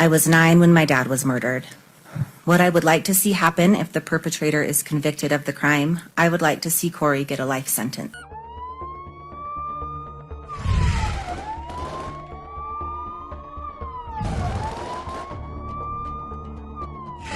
I was 9 when my dad was murdered. What I would like to see happen if the perpetrator is convicted of the crime, I would like to see Kouri get a life sentence.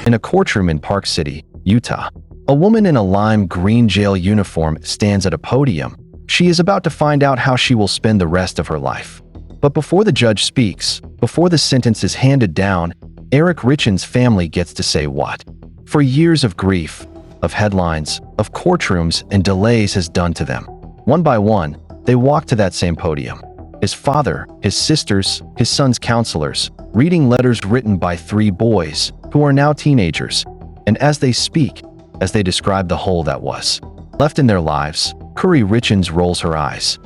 In a courtroom in Park City, Utah, a woman in a lime green jail uniform stands at a podium. She is about to find out how she will spend the rest of her life. But before the judge speaks, before the sentence is handed down, Kouri Richins' family gets to say what? For years of grief, of headlines, of courtrooms and delays has done to them. One by one, they walk to that same podium. His father, his sisters, his son's counselors, reading letters written by 3 boys who are now teenagers. And as they speak, as they describe the hole that was left in their lives, Kouri Richins rolls her eyes.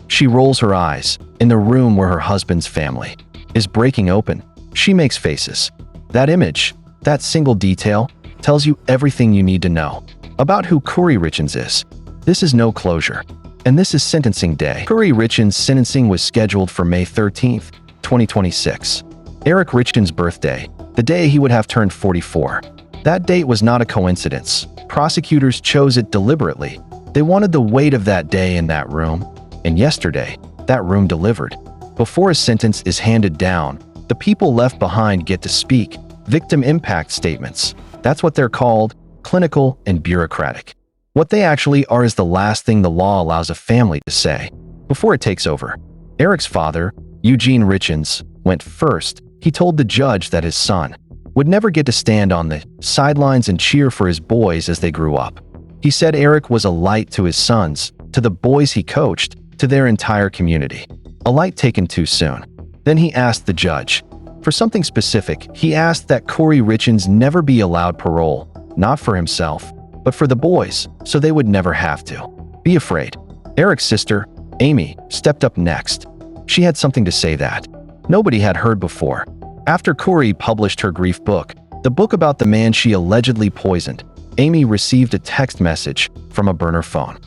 She rolls her eyes in the room where her husband's family is breaking open. She makes faces. That image, that single detail, tells you everything you need to know about who Kouri Richins is. This is no closure. And this is sentencing day. Kouri Richins' sentencing was scheduled for May 13th, 2026. Kouri Richins' birthday, the day he would have turned 44. That date was not a coincidence. Prosecutors chose it deliberately. They wanted the weight of that day in that room. And yesterday, that room delivered. Before a sentence is handed down, the people left behind get to speak. Victim impact statements. That's what they're called, clinical and bureaucratic. What they actually are is the last thing the law allows a family to say before it takes over. Eric's father, Eugene Richins, went first. He told the judge that his son would never get to stand on the sidelines and cheer for his boys as they grew up. He said Eric was a light to his sons, to the boys he coached, to their entire community. A light taken too soon. Then he asked the judge for something specific. He asked that Kouri Richins never be allowed parole, not for himself, but for the boys, so they would never have to be afraid. Eric's sister, Amy, stepped up next. She had something to say that nobody had heard before. After Kouri published her grief book, the book about the man she allegedly poisoned, Amy received a text message from a burner phone.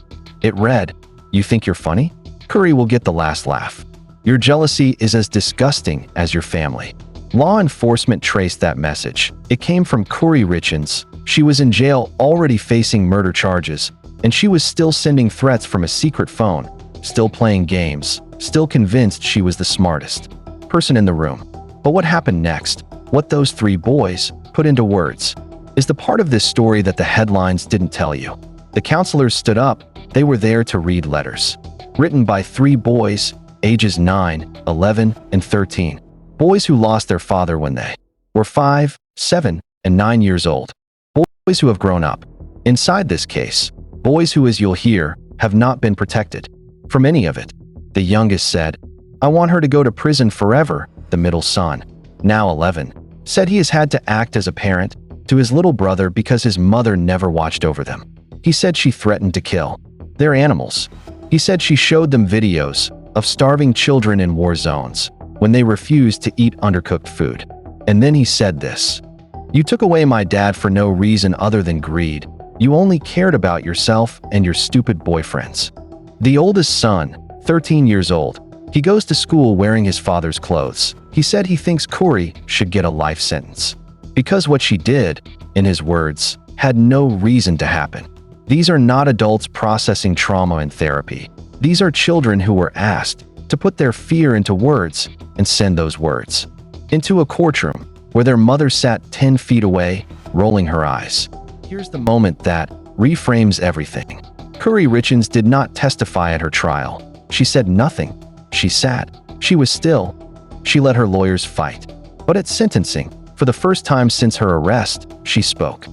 It read, "You think you're funny? Kouri will get the last laugh. Your jealousy is as disgusting as your family." Law enforcement traced that message. It came from Kouri Richins. She was in jail already facing murder charges, and she was still sending threats from a secret phone, still playing games, still convinced she was the smartest person in the room. But what happened next, what those 3 boys put into words, is the part of this story that the headlines didn't tell you. The counselors stood up. They were there to read letters written by 3 boys, ages 9, 11, and 13. Boys who lost their father when they were 5, 7, and 9 years old. Boys who have grown up. Inside this case, boys who, as you'll hear, have not been protected from any of it. The youngest said, "I want her to go to prison forever." The middle son, now 11, said he has had to act as a parent to his little brother because his mother never watched over them. He said she threatened to kill their animals. He said she showed them videos of starving children in war zones when they refused to eat undercooked food. And then he said this, "You took away my dad for no reason other than greed. You only cared about yourself and your stupid boyfriends." The oldest son, 13 years old, he goes to school wearing his father's clothes. He said he thinks Kouri should get a life sentence because what she did, in his words, had no reason to happen. These are not adults processing trauma in therapy. These are children who were asked to put their fear into words and send those words into a courtroom where their mother sat 10 feet away, rolling her eyes. Here's the moment that reframes everything. Kouri Richins did not testify at her trial. She said nothing. She sat. She was still. She let her lawyers fight. But at sentencing, for the first time since her arrest, she spoke.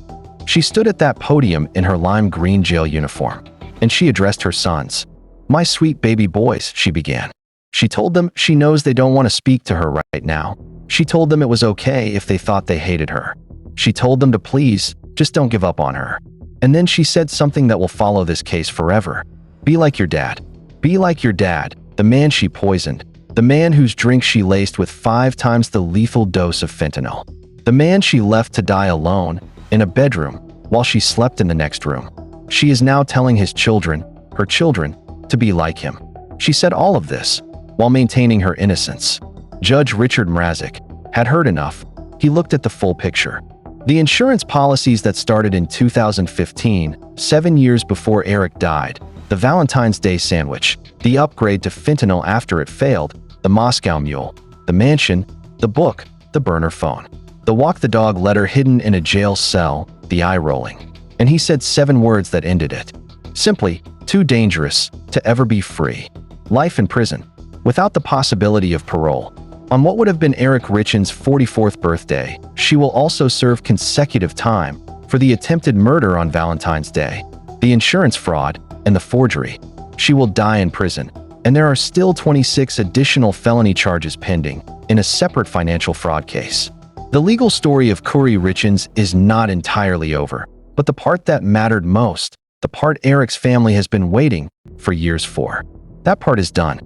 She stood at that podium in her lime green jail uniform, and she addressed her sons. "My sweet baby boys," she began. She told them she knows they don't want to speak to her right now. She told them it was okay if they thought they hated her. She told them to please, just don't give up on her. And then she said something that will follow this case forever. Be like your dad. Be like your dad, the man she poisoned, the man whose drink she laced with 5 times the lethal dose of fentanyl, the man she left to die alone in a bedroom while she slept in the next room. She is now telling his children, her children, to be like him. She said all of this while maintaining her innocence. Judge Richard Mrazik, had heard enough. He looked at the full picture. The insurance policies that started in 2015, 7 years before Eric died, the Valentine's Day sandwich, the upgrade to fentanyl after it failed, the Moscow Mule, the mansion, the book, the burner phone, the walk the dog letter hidden in a jail cell, the eye rolling. And he said 7 words that ended it. Simply, too dangerous to ever be free. Life in prison, without the possibility of parole. On what would have been Eric Richins' 44th birthday, she will also serve consecutive time for the attempted murder on Valentine's Day, the insurance fraud, and the forgery. She will die in prison, and there are still 26 additional felony charges pending in a separate financial fraud case. The legal story of Kouri Richins is not entirely over, but the part that mattered most, the part Eric's family has been waiting for years for, that part is done.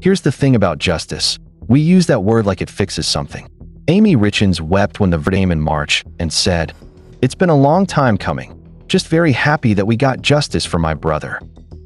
Here's the thing about justice. We use that word like it fixes something. Amy Richins wept when the verdict came in March and said, "It's been a long time coming. Just very happy that we got justice for my brother."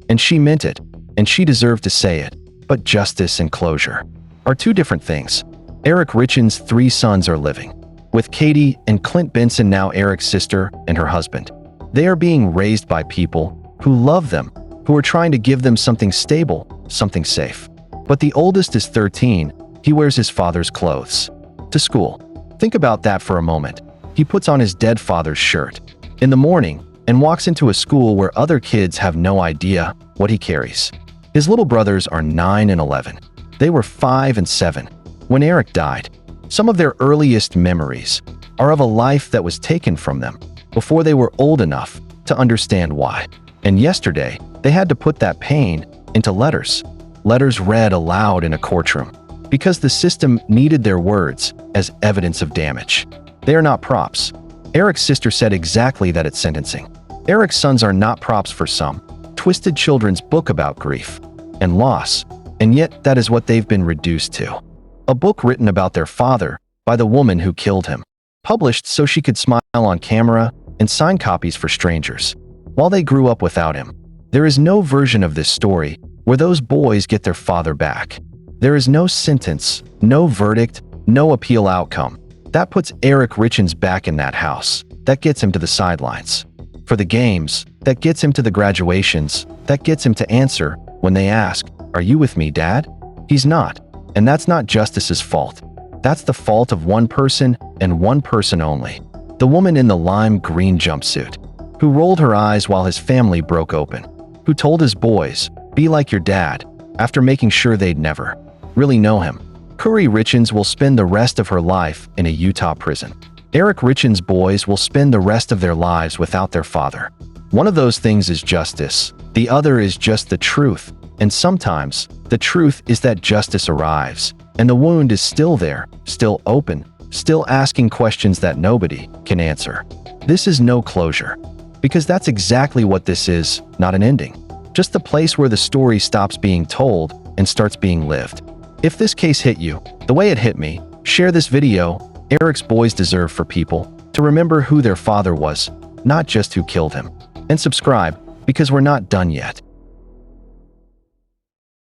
And she meant it, and she deserved to say it. But justice and closure are two different things. Eric Richins' 3 sons are living, with Katie and Clint Benson, now Eric's sister and her husband. They are being raised by people who love them, who are trying to give them something stable, something safe. But the oldest is 13. He wears his father's clothes to school. Think about that for a moment. He puts on his dead father's shirt in the morning and walks into a school where other kids have no idea what he carries. His little brothers are 9 and 11. They were 5 and 7 when Eric died. Some of their earliest memories are of a life that was taken from them before they were old enough to understand why. And yesterday, they had to put that pain into letters. Letters read aloud in a courtroom, because the system needed their words as evidence of damage. They are not props. Eric's sister said exactly that at sentencing. Eric's sons are not props for some twisted children's book about grief and loss, and yet that is what they've been reduced to. A book written about their father by the woman who killed him, published so she could smile on camera and sign copies for strangers, while they grew up without him. There is no version of this story where those boys get their father back. There is no sentence, no verdict, no appeal outcome. That puts Eric Richins back in that house. That gets him to the sidelines for the games. That gets him to the graduations. That gets him to answer when they ask, "Are you with me, Dad?" He's not. And that's not justice's fault. That's the fault of one person and one person only. The woman in the lime green jumpsuit, who rolled her eyes while his family broke open, who told his boys, "Be like your dad," after making sure they'd never really know him. Kouri Richins will spend the rest of her life in a Utah prison. Eric Richins' boys will spend the rest of their lives without their father. One of those things is justice. The other is just the truth. And sometimes, the truth is that justice arrives, and the wound is still there, still open, still asking questions that nobody can answer. This is no closure, because that's exactly what this is, not an ending. Just the place where the story stops being told and starts being lived. If this case hit you the way it hit me, share this video. Eric's boys deserve for people to remember who their father was, not just who killed him. And subscribe, because we're not done yet.